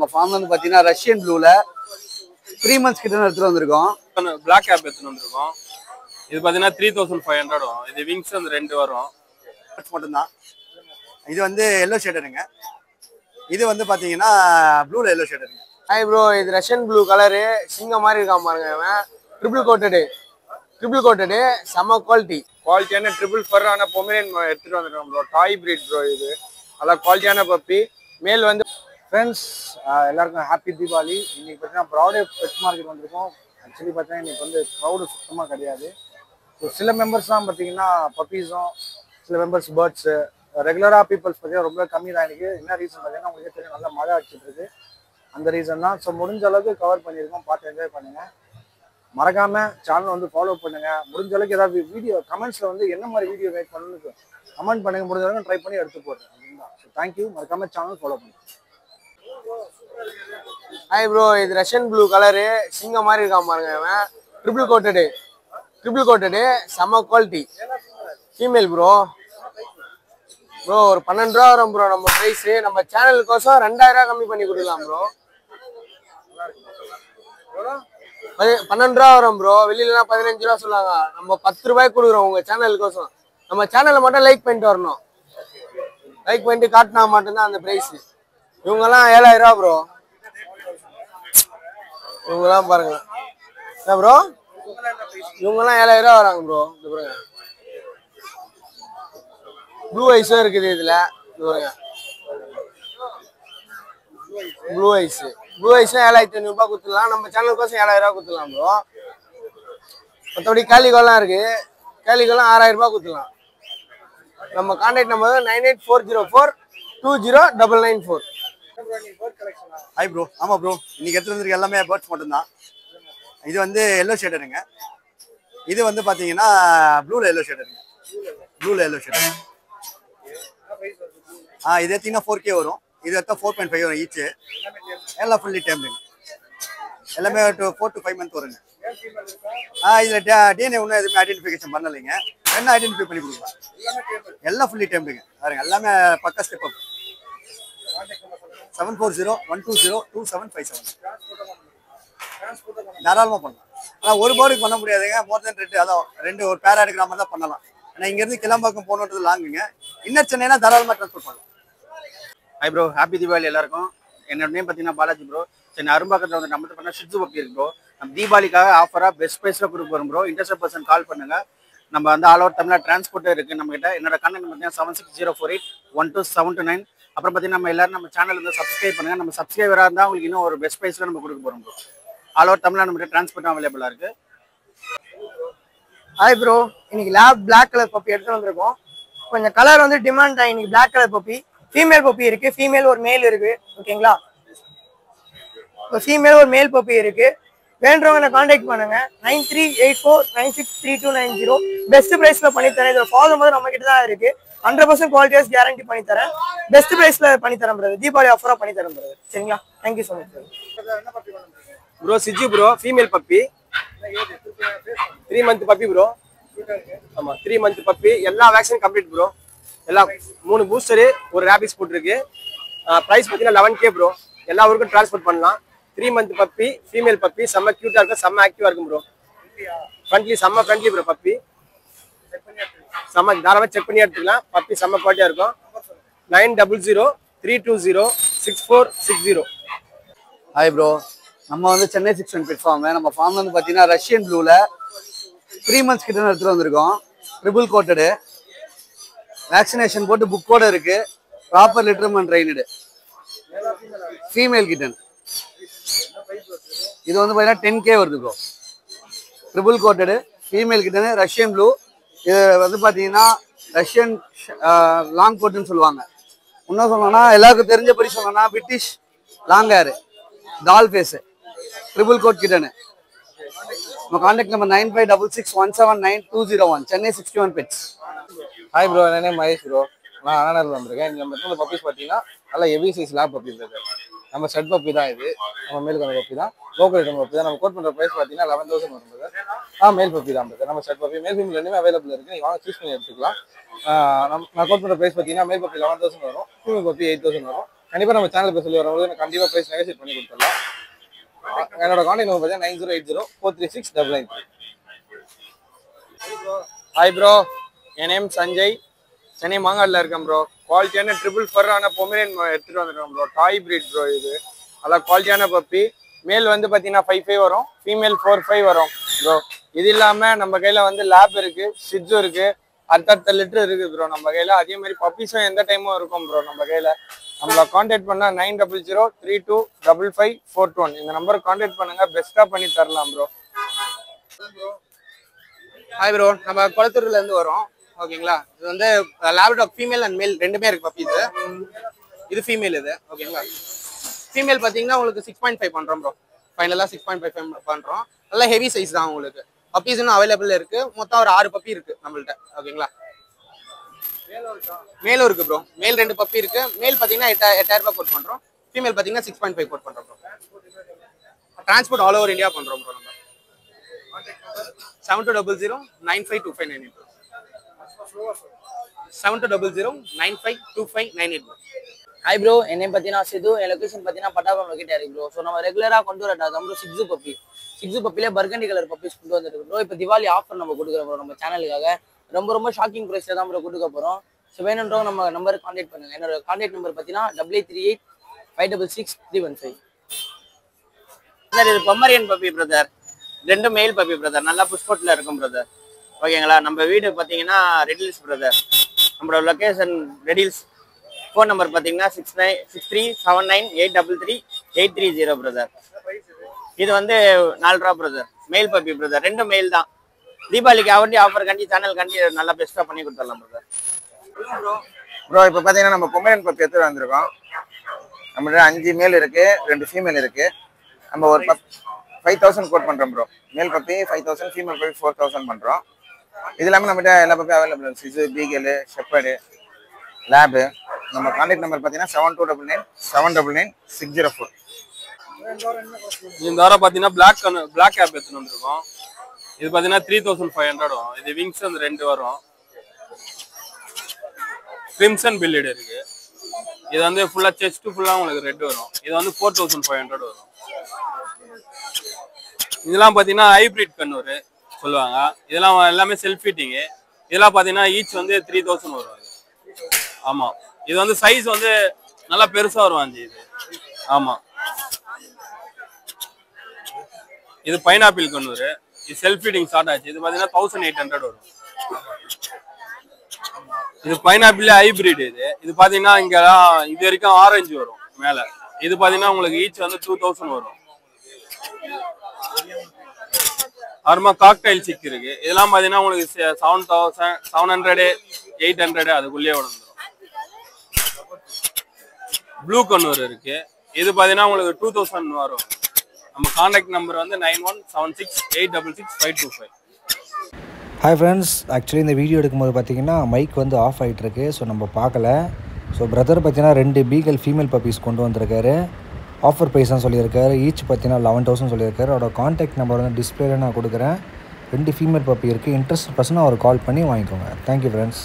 நம்ம ஃபார்ம் வந்து பாத்தீங்கன்னா ரஷ்யன் ப்ளூல 3 months கிட்ட எடுத்துட்டு வந்திருக்கோம். பிளாக் கேப் எடுத்துட்டு வந்திருக்கோம். இது பாத்தீங்கன்னா 3500 வரும். இது விங்ஸ் வந்து 2 வரும் மட்டும்தான். இது வந்து எல்லோ ஷேடருங்க. இது வந்து பாத்தீங்கன்னா ப்ளூல எல்லோ ஷேடருங்க. ஹாய் ப்ரோ, இது ரஷ்யன் ப்ளூ கலரு சிங்க மாதிரி இருக்கான் பாருங்க. அவன் ட்ரிபிள் கோட்டடு செம்ம குவாலிட்டியான ட்ரிபிள் ஃபர் ஆன பொமரேன் எடுத்துட்டு வந்திருக்கோம் ப்ரோ. டாய் பிரீட் ப்ரோ. இது நல்லா குவாலிட்டியான பப்பி. மேல் வந்து ஃப்ரெண்ட்ஸ் எல்லாருக்கும் ஹாப்பி தீபாவளி. இன்னைக்கு பார்த்தீங்கன்னா ப்ராடே பெட் மார்க்கெட் வந்திருக்கோம். ஆக்சுவலி பார்த்தீங்கன்னா இன்னைக்கு வந்து க்ரௌடு சுத்தமாக கிடையாது. ஸோ சில மெம்பர்ஸ் தான் பார்த்தீங்கன்னா பப்பீஸும், சில மெம்பர்ஸ் பேர்ட்ஸு, ரெகுலராக பீப்புள்ஸ் பார்த்தீங்கன்னா ரொம்ப கம்மி தான். எனக்கு என்ன ரீசன் பார்த்தீங்கன்னா உங்களுக்கு தெரியும், நல்லா மழை அடிச்சிட்டு இருக்கு. அந்த ரீசன் தான். ஸோ முடிஞ்ச அளவுக்கு கவர் பண்ணியிருக்கோம். பார்த்து என்ஜாய் பண்ணுங்கள். மறக்காமல் சேனல் வந்து ஃபாலோ பண்ணுங்கள். முடிஞ்ச அளவுக்கு ஏதாவது வீடியோ கமெண்ட்ஸில் வந்து என்ன மாதிரி வீடியோ மேக் பண்ணணும்னு கமெண்ட் பண்ணுங்கள். முடிஞ்ச அளவுக்கு ட்ரை பண்ணி எடுத்து போடுறேன் அப்படின்னா. So thank you. மறக்காமல் சேனல் ஃபாலோ பண்ணுங்கள். ஹாய் ப்ரோ, இது ரஷ்யன் ப்ளூ கலரு சிங்க மாதிரி இருக்கான் பாருங்க. அவன் ட்ரிபிள் கோட்டடு செம்ம குவாலிட்டி ஃபீமேல் ப்ரோ. ஒரு 12 ரூபா வரும் ப்ரோ நம்ம ப்ரைஸு. நம்ம சேனலுக்கோசம் 2000 ரூபா கம்மி பண்ணி கொடுக்கலாம் ப்ரோ. 12 ரூபா வரும் ப்ரோ. வெளியிலலாம் 15 ரூபா சொல்லுவாங்க. நம்ம 10 ரூபாய்க்கு கொடுக்குறோம் உங்க சேனலுக்கோசம். நம்ம சேனலை மட்டும் லைக் பண்ணிட்டு வரணும். லைக் பண்ணிட்டு காட்டினா மட்டும்தான் அந்த ப்ரைஸு. இவங்கெல்லாம் 7000 ரூபா ப்ரோ. இவங்கெல்லாம் பாருங்க என்ன ப்ரோ, இவங்கெல்லாம் 7000 ரூபா வராங்க ப்ரோ. இது பாருங்க, ப்ளூ ஐஸும் இருக்குது இதுல. இது பாருங்க, ப்ளூ ஐஸும் 7500 ரூபாய் கொடுத்துடலாம். நம்ம சேனலுக்கோசம் 7000 ரூபா கொடுத்துடலாம் ப்ரோ. மற்றபடி கேலிகோலாம் இருக்கு. கேலிகோலாம் 6000 ரூபாய் கொடுத்துடலாம். நம்ம கான்டாக்ட் நம்பர் 9840420994. Hi bro. ஆமா ப்ரோ, இன்னைக்கு எடுத்துட்டு வந்திருக்க எல்லாமே பேர்ட்ஸ் மட்டும்தான். இது வந்து எல்லோ ஷேடருங்க. இது வந்து பாத்தீங்கன்னா ப்ளூல எல்லோ ஷேடருங்க. இது எடுத்தீங்கன்னா 4K வரும். இது எடுத்தா 4.5 வரும் ஈச். எல்லாம் ஃபுல்லி டேம்டுங்க. எல்லாமே 4 to 5 months வருங்க. இதுல டிஎன்ஏ ஒன்றும் எதுவுமே ஐடென்டிஃபிகேஷன் பண்ணலைங்க. என்ன ஐடென்டிஃபை பண்ணி கொடுக்கலாம். எல்லாம் ஃபுல்லி டேம்டுங்க. பாருங்க, எல்லாமே பக்கா ஸ்டெப் அப். 7401202757 தாராளமாக பண்ணலாம். ஆனால் ஒரு பேர்டுக்கு பண்ண முடியாதுங்க. மோர் தென் 2, அதான் 2 ஒரு பேரா எடுக்கிற மாதிரி தான் பண்ணலாம். ஆனால் இங்கேருந்து கிளம்பாக்கம் போகணுன்றது லாங்குங்க. இன்னர் சென்னைனா தாராளமாக ட்ரான்ஸ்போர்ட் பண்ணலாம். ஹாய் ப்ரோ, ஹாப்பி தீபாவளி எல்லாருக்கும். என்னோட நேம் பார்த்தீங்கன்னா பாலாஜி ப்ரோ. சென்னை அரும்பாக்கத்தில் வந்து நம்ம பண்ண ஷிட்ஸு பப்பி இருக்கு ப்ரோ. நம்ம தீபாவளிக்காக ஆஃபராக பெஸ்ட் ப்ரைஸில் கொடுக்க போகிறோம் ப்ரோ. இன்ட்ரெஸ்ட் பர்சன் கால் பண்ணுங்கள். நம்ம வந்து ஆல் ஓவர் தமிழ்நாடு டிரான்ஸ்போர்ட்டே இருக்குது நம்மகிட்ட. என்னோட கான்டாக்ட் பார்த்தீங்கன்னா 7604812729. அப்புறம் பார்த்தீங்கன்னா நம்ம எல்லாரும் நம்ம சேனல் வந்து சப்ஸ்கிரைப் பண்ணுங்கள். நம்ம சப்ஸ்கிரைபராக இருந்தால் உங்களுக்கு இன்னும் ஒரு பெஸ்ட் ப்ரைஸில் நம்ம கொடுக்க போகிறோம் ப்ரோ. ஆல் ஓவர் தமிழ்நாடு நம்மகிட்ட டிரான்ஸ்போர்ட் அவைலபிளாக இருக்குது. ஹாய் ப்ரோ, இன்னைக்கு லேப் பிளாக் கலர் பப்பி எடுத்துட்டு வந்திருக்கோம். கொஞ்சம் கலர் வந்து டிமாண்ட் தான். இன்னைக்கு black colour puppy, female puppy இருக்கு. ஃபீமேல் ஒரு மேல் இருக்கு. ஓகேங்களா, இப்போ ஃபீமேல் ஒரு மேல் பப்பி இருக்கு. வேண்டவங்க கான்டாக்ட் பண்ணுங்க. 9384963290. பெஸ்ட் பிரைஸ்ல பண்ணி தரேன். இதோட ஃபாதர் வந்து நம்ம கிட்ட தான் இருக்கு. 100% குவாலிட்டிஸ் கேரண்டி பண்ணி தரேன். பெஸ்ட் பிரைஸ்ல பண்ணி தரேன் பிரதர். தீபாவளி ஆஃபரா பண்ணி தரேன் பிரதர். சரிங்களா, thank you so much bro. CG bro, female puppy, 3 month puppy bro. ஆமா, 3 month பப்பி. எல்லா வேக்சின் கம்ப்ளீட் ப்ரோ. எல்லாம் 3 பூஸ்டரு, ஒரு ரேபிக்ஸ் போட்டுருக்கு. ப்ரைஸ் பார்த்தீங்கன்னா 11K ப்ரோ. எல்லா ஊருக்கும் டிரான்ஸ்போர்ட் பண்ணலாம். 3 month பப்பி, ஃபீமேல் பப்பி. செம்ம க்யூட்டாக இருக்கும், செம்ம ஆக்டிவாக இருக்கும் ப்ரோ. செம்ம ஃப்ரெண்ட்லி ப்ரோ. பப்பி செம்ம தாராளமாக செக் பண்ணி எடுத்துக்கலாம். பப்பி செம்ம குவாலிட்டியாக இருக்கும். 9003206460. ஹாய் ப்ரோ, நம்ம வந்து சென்னை 6 பெட் ஃபார்ம். நம்ம ஃபார்ம் வந்து பார்த்தீங்கன்னா ரஷ்யன் ப்ளூல 3 months கிட்ட எடுத்துட்டு வந்திருக்கோம். ட்ரிபிள் கோட்டடு, வேக்சினேஷன் போட்டு புக்கோட இருக்கு. ப்ராப்பர் லிட்டர்மெண்ட் ட்ரைனடு ஃபீமேல் கிட்டன். இது வந்து பார்த்தீங்கன்னா 10K வருது bro. Triple coated female kitten, Russian blue. இது வந்து பார்த்தீங்கன்னா ரஷ்யன் லாங் கோட்டுன்னு சொல்லுவாங்க. இன்னும் சொல்லணும்னா எல்லாருக்கும் தெரிஞ்சபடி சொல்லணும்னா British long hair doll face triple coat கிட்டனு. நம்ம contact number 9566179201. Chennai 61 pets. Hi bro, என்ன நேம் மகேஷ் ப்ரோ. நான் அண்ணாநகரில் வந்திருக்கேன். நம்ம எத்தனை பப்பீஸ் பார்த்தீங்கன்னா நல்லா ஹெவி சைஸ் லேப் பப்பி இருக்குது. நம்ம செட் பப்பி தான். இது நம்ம மேலுக்கு அந்த பப்பி தான். லோக்கல் ஐட்டம் பப்பி தான். நம்ம கோட் பண்ணுற ப்ரைஸ் பார்த்தீங்கன்னா 11,000 வரும். மேல் பப்பி தான். நம்ம செட் பப்பி மேல் ஃபீமேல் ரெண்டுமே அவைலபிள் இருக்குது. நீங்கள் வாங்க சூஸ் பண்ணி எடுத்துக்கலாம். நான் கோட் பண்ணுற ப்ரைஸ் பார்த்தீங்கன்னா மேல் பப்பி 11,000 வரும். ஃபீமேல் பப்பி 8,000 வரும். கண்டிப்பாக நம்ம சேனல் பேர் சொல்லி வரவங்களுக்கு நான் கண்டிப்பாக ப்ரைஸ் நெகோஷியேட் பண்ணி கொடுத்துடலாம். என்னோட கான்டாக்ட் நம்பர் பார்த்தீங்கன்னா 9080436993. ஹாய் ப்ரோ, என் நேம் சஞ்சய். சென்னை மாங்காடில் இருக்கேன் ப்ரோ. குவாலிட்டியான ட்ரிபிள் ஃபர்ரான பொமரேன் எடுத்துகிட்டு வந்துருக்கேன் ப்ரோ. டாய் பிரீட் ப்ரோ. இது நல்லா குவாலிட்டியான பப்பி. மேல் வந்து பார்த்தீங்கன்னா 5 வரும், ஃபீமேல் 4 வரும் ப்ரோ. இது இல்லாமல் நம்ம கையில் வந்து லேப் இருக்குது, ஷிட்ஸும் இருக்குது, அடுத்த லிட்டர் இருக்குது ப்ரோ நம்ம கையில். அதே மாதிரி பப்பீஸும் எந்த டைமும் இருக்கும் ப்ரோ நம்ம கையில். நம்மளை காண்டாக்ட் பண்ணால் 9003255421 இந்த நம்பருக்கு காண்டாக்ட் பண்ணுங்கள். பெஸ்ட்டாக பண்ணி தரலாம் ப்ரோ. ஹாய் ப்ரோ, நம்ம குளத்தூர்லேருந்து வரோம். ஓகேங்களா, இது வந்து லேப்டாக் ஃபீமேல் அண்ட் மேல் ரெண்டுமே இருக்கு பப்பீஸ். இது ஃபீமேல் இது. ஓகேங்களா, ஃபீமேல் பார்த்தீங்கன்னா உங்களுக்கு 6.5 பண்ணுறோம் ப்ரோ. ஃபைனலாக 6.5 பண்ணுறோம். நல்லா ஹெவி சைஸ் தான் உங்களுக்கு. பப்பீஸ் இன்னும் அவைலபிள் இருக்கு. மொத்தம் ஒரு 6 பப்பி இருக்கு நம்மள்ட்ட. ஓகேங்களா, மேலும் இருக்கு ப்ரோ. மேல் 2 பப்பி இருக்கு. மேல் பார்த்தீங்கன்னா 8000 ரூபாய் கோட் பண்ணுறோம். ஃபீமேல் பார்த்தீங்கன்னா 6.5 கோட் பண்ணுறோம் bro. Transport all over India பண்ணுறோம் ப்ரோ. நம்ம 7200952598 7200952598. ஹாய் ப்ரோ, என் நேம் பார்த்தீங்கன்னா சிது. என் லொகேஷன் பார்த்தீங்கன்னா பட்டாபுரம் லொக்கேட் ஆயிருக்கு ப்ரோ. ஸோ நம்ம ரெகுலராக கொண்டு வரட்டா ப்ரோ சிக்ஸு பப்பி. சிக்ஸு பப்பிலே பர்கண்டி கலர் பப்பீஸ் கொண்டு வந்துருக்கு ப்ரோ. இப்போ திவாலி ஆஃபர் நம்ம கொடுக்குறோம் ப்ரோ நம்ம சேனலுக்காக. ரொம்ப ஷாக்கிங் ப்ரைஸில் தான் ப்ரோ கொடுக்க போகிறோம். ஸோ வேணுன்றவங்க நம்ம நம்பருக்கு கான்டாக்ட் பண்ணுங்க. என்னோட கான்டாக்ட் நம்பர் பார்த்தீங்கன்னா 8838566315. சார் இது Pomeranian puppy brother. 2 male puppy brother. நல்லா புஷ்போட்டில் இருக்கும் பிரதர். ஓகேங்களா, நம்ம வீடு பார்த்தீங்கன்னா ரெடில்ஸ் பிரதர். நம்மளோட லொக்கேஷன் ரெடில்ஸ். ஃபோன் நம்பர் பார்த்தீங்கன்னா 6379833830 பிரதர். இது வந்து 4 ரூபா பிரதர். Male puppy brother. 2 மேல் தான். தீபாவளிக்கு ஆஃபர் கண்டி சேனல் கண்டி நல்லா பெஸ்ட்டாக பண்ணி கொடுத்துடலாம் பிரதர். ப்ரோ இப்போ பார்த்தீங்கன்னா நம்ம பொமரேன் பப்பி எடுத்துகிட்டு வந்திருக்கோம். நம்மகிட்ட 5 மேல் இருக்குது, 2 ஃபீமேல் இருக்குது. நம்ம ஒரு 5000 கோட் பண்ணுறோம் bro. Male puppy 5000, female puppy 4000 பண்ணுறோம். இது இல்லாமல் நம்மகிட்ட எல்லா பப்பி அவைலபிள். சிசு, பீகலு, ஷெப்பர்டு, லேபு. நம்ம கான்டாக்ட் நம்பர் பார்த்தீங்கன்னா 7299799604. இந்த வாரம் பார்த்தீங்கன்னா பிளாக் ஆப் எடுத்துன்னு வந்திருக்கோம். இது பார்த்தீங்கன்னா 3500 வரும். இது விங்ஸ் அந்த 2 வரும். கிரிம்சன் பில்லிட் இருக்கு. இது வந்து ஃபுல்லா செஸ்ட் ஃபுல்லா உங்களுக்கு ரெட் வரும். இது வந்து 4500 வரும். இதெல்லாம் பார்த்தீங்கன்னா ஹைபிரிட் கண்ணூர் சொல்லுவாங்க. இதெல்லாம் எல்லாமே செல்ஃப் ஃபீட்டிங்கு. இதெல்லாம் பார்த்தீங்கன்னா ஈச் வந்து 3000 வரும். ஆமா, இது வந்து சைஸ் வந்து நல்லா பெருசா வரும். இது ஆமா, இது பைனாப்பிள் கண்ணூர். இது செல்ஃப் ஃபீடிங் ஸ்டார்ட் ஆச்சு. இது பார்த்தீங்கன்னா 1800 வரும். இது பைனாப்பிள் ஹைபிரிட். இது பார்த்தீங்கன்னா இங்க இது வரைக்கும் ஆரஞ்சு வரும் மேல. இது பார்த்தீங்கன்னா உங்களுக்கு ஈச் வந்து 2000 வரும். அப்புறமா காக்டைல் சிக் இருக்கு. இதெல்லாம் பார்த்தீங்கன்னா உங்களுக்கு 7000, 700, 800 அதுக்குள்ளேயே வந்துடும். ப்ளூ கண்ணூர் இருக்கு. இது பார்த்தீங்கன்னா உங்களுக்கு 2000 வரும். நம்ம கான்டாக்ட் நம்பர் வந்து 9176866525. ஹாய் ஃப்ரெண்ட்ஸ், ஆக்சுவலி இந்த வீடியோ எடுக்கும்போது பார்த்தீங்கன்னா மைக் வந்து ஆஃப் ஆகிட்டுருக்கு. ஸோ நம்ம பார்க்கல. ஸோ பிரதர் பார்த்தீங்கன்னா 2 பீகல் ஃபீமேல் பப்பீஸ் கொண்டு வந்திருக்காரு. ஆஃபர் ப்ரைஸ் தான் சொல்லியிருக்காரு. ஈச் பார்த்தீங்கன்னா 11000 சொல்லியிருக்காரு. அவரோட கான்டாக்ட் நம்பர் வந்து டிஸ்பிளேல நான் கொடுக்குறேன். 2 ஃபீமேல் பப்பி இருக்குது. இன்ட்ரெஸ்ட் பர்சனாக அவர் கால் பண்ணி வாங்கிக்கோங்க. Thank you friends.